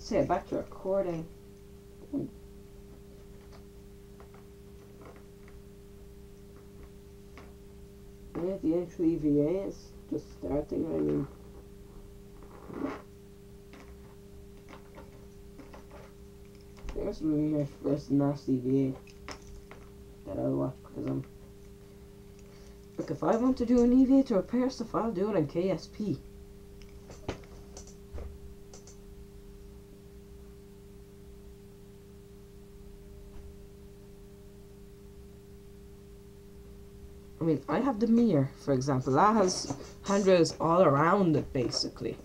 say back to recording. Yeah, the actual EVA is just starting. I mean, this will be my first nasty EVA that I'll watch, because look, if I want to do an EVA to repair stuff, I'll do it on KSP. I mean, I have the mirror, for example. That has handrails all around it, basically.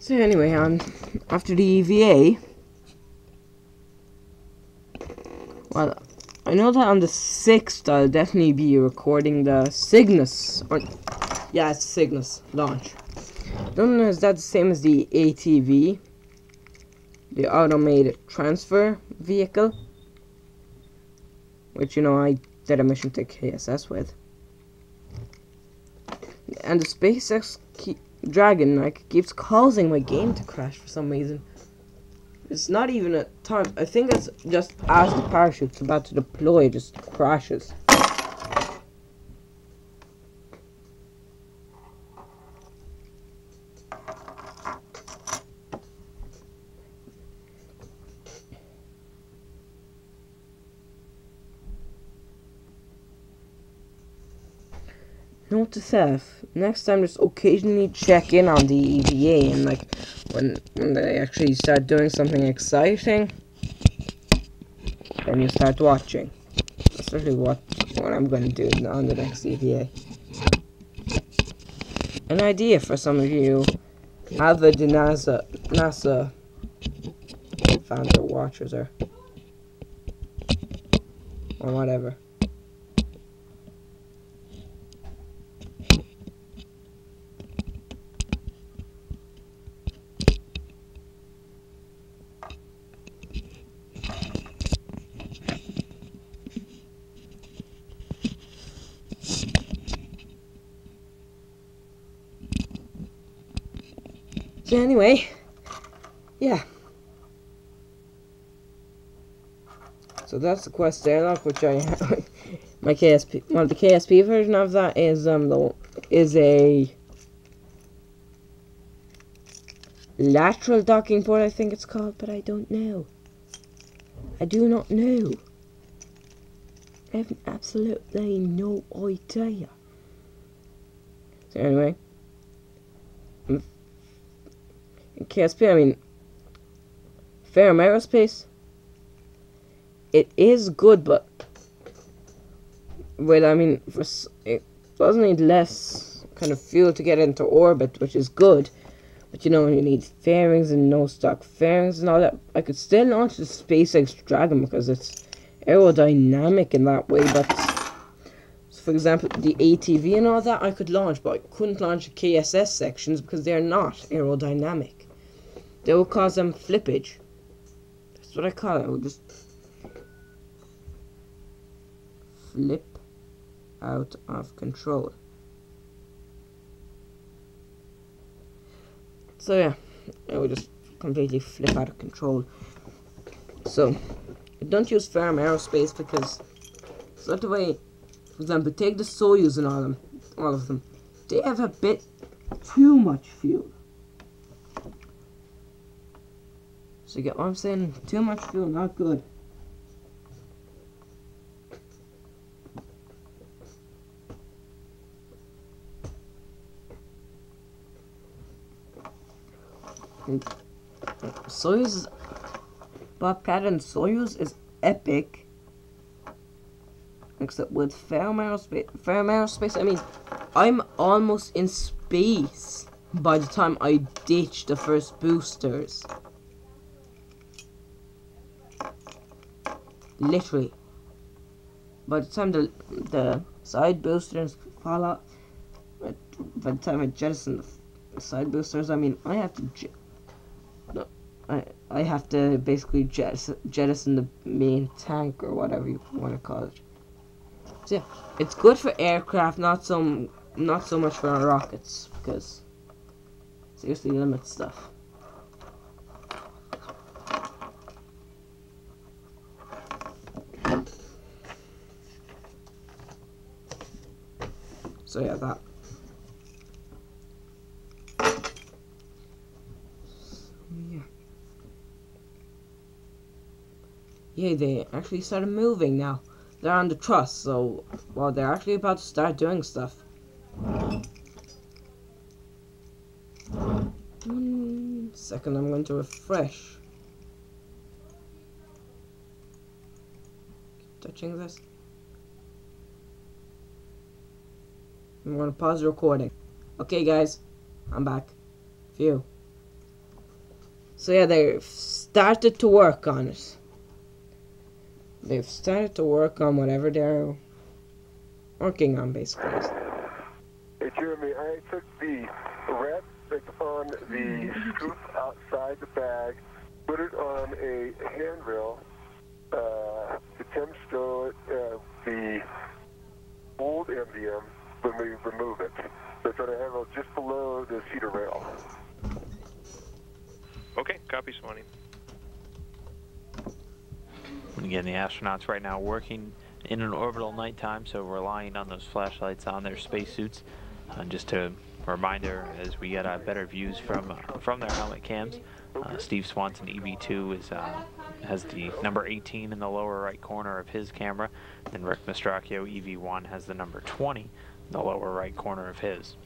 So anyway, after the EVA, well, I know that on the 6th I'll definitely be recording the Cygnus, or yeah, it's Cygnus launch. Don't know, is that the same as the ATV, the automated transfer vehicle, which, you know, I did a mission to KSS with, and the SpaceX Dragon, like, keeps causing my game to crash for some reason. It's not even a time. I think it's just as the parachute's about to deploy, it just crashes. Note to self, next time just occasionally check in on the EVA, and like when they actually start doing something exciting, then you start watching. That's really what I'm going to do on the next EVA. An idea for some of you avid NASA fans or watchers or whatever. So anyway, yeah. So that's the Quest Airlock, which I have. My KSP, well, the KSP version of that is a lateral docking port, I think it's called, but I don't know. I do not know. I have absolutely no idea. So anyway. KSP, I mean, Ferrum Aerospace, it is good, but well, I mean, it does need less kind of fuel to get into orbit, which is good, but you know, you need fairings and no stock fairings and all that. I could still launch the SpaceX Dragon because it's aerodynamic in that way, but so for example, the ATV and all that I could launch, but I couldn't launch the KSS sections because they're not aerodynamic. They will cause them flippage. That's what I call it. I will just flip out of control. So yeah, I will just completely flip out of control. So don't use Ferrum Aerospace because it's not the way. For example, take the Soyuz and all them. all of them, they have a bit too much fuel. So you get what I'm saying? Too much fuel, not good. Soyuz, Bobcat and Soyuz is epic. Except with Ferrum Aerospace, I mean, I'm almost in space by the time I ditch the first boosters. Literally. By the time the side boosters fall out, by the time I jettison the side boosters, I mean, I have to I have to basically jettison the main tank or whatever you want to call it. So yeah, it's good for aircraft, not so much for rockets, because it seriously limits stuff. So yeah, that. Yeah, they actually started moving now. They're on the truss, so, well, they're actually about to start doing stuff. 1 second, I'm going to refresh. Keep touching this. I'm going to pause the recording. Okay, guys, I'm back. Phew. So yeah, they've started to work on it. They've started to work on whatever they're working on, basically. Hey, Jeremy, I took the wrap that's on the scoop outside the bag, put it on a handrail, to temp stow the old MDM when we remove it. So it's on a handle just below the cedar rail. Okay, copy, Swanee. And again, the astronauts right now working in an orbital nighttime, so relying on those flashlights on their spacesuits. Just a reminder, as we get better views from their helmet cams, Steve Swanson EV2 has the number 18 in the lower right corner of his camera, and Rick Mastracchio EV1 has the number 20 in the lower right corner of his.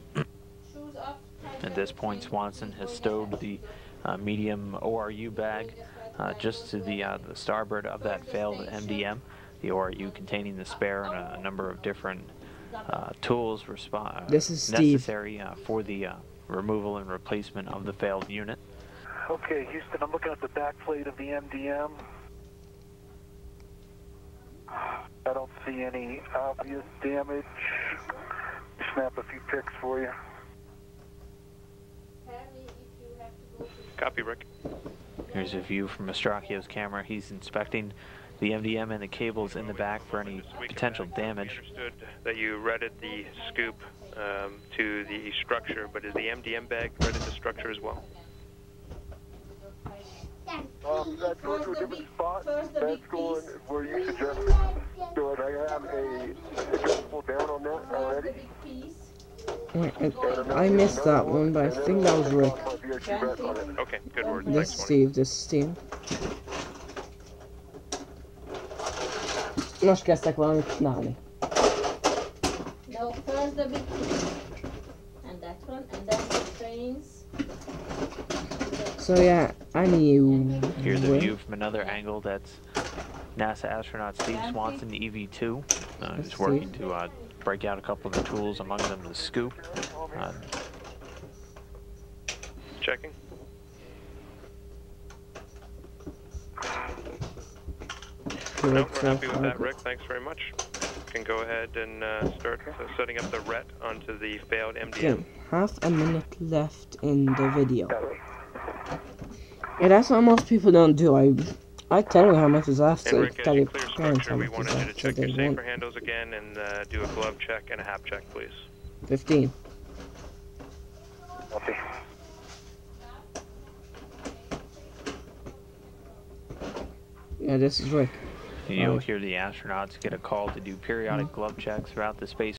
At this point, Swanson has stowed the medium ORU bag just to the starboard of that failed MDM, the ORU containing the spare and a number of different tools necessary for the removal and replacement of the failed unit. Okay, Houston, I'm looking at the back plate of the MDM. I don't see any obvious damage. Snap a few pics for you. Copy, Rick. Here's a view from Mastracchio's camera. He's inspecting the MDM and the cables in the back for any potential damage. Understood that you redded the scoop to the structure, but is the MDM bag redded to structure as well? That's going to a different spot. That's going where you suggested. So I have a adjustable down on that already. I missed that one, but I think that was Rick. Okay, good word. This is Steve, this is Steve. Most kezdtek valamit csinálni. No, first the big piece. And that one, and then the trains. So yeah, I knew. Here's a view from another angle. That's NASA astronaut Steve Swanson, EV2. He's working to break out a couple of the tools, among them the scoop. Checking. No, we're happy with that, Rick. Thanks very much. You can go ahead and start setting up the RET onto the failed MDM. Okay, half a minute left in the video. Yeah, that's what most people don't do. I tell you how much is left, so Rick, tell your clear parents structure, how we much is wanted you to left, so check your they safer won't. handles again and do a glove check and a hap check, please. 15. Okay. Yeah, this is Rick. You'll hear the astronauts get a call to do periodic glove checks throughout the space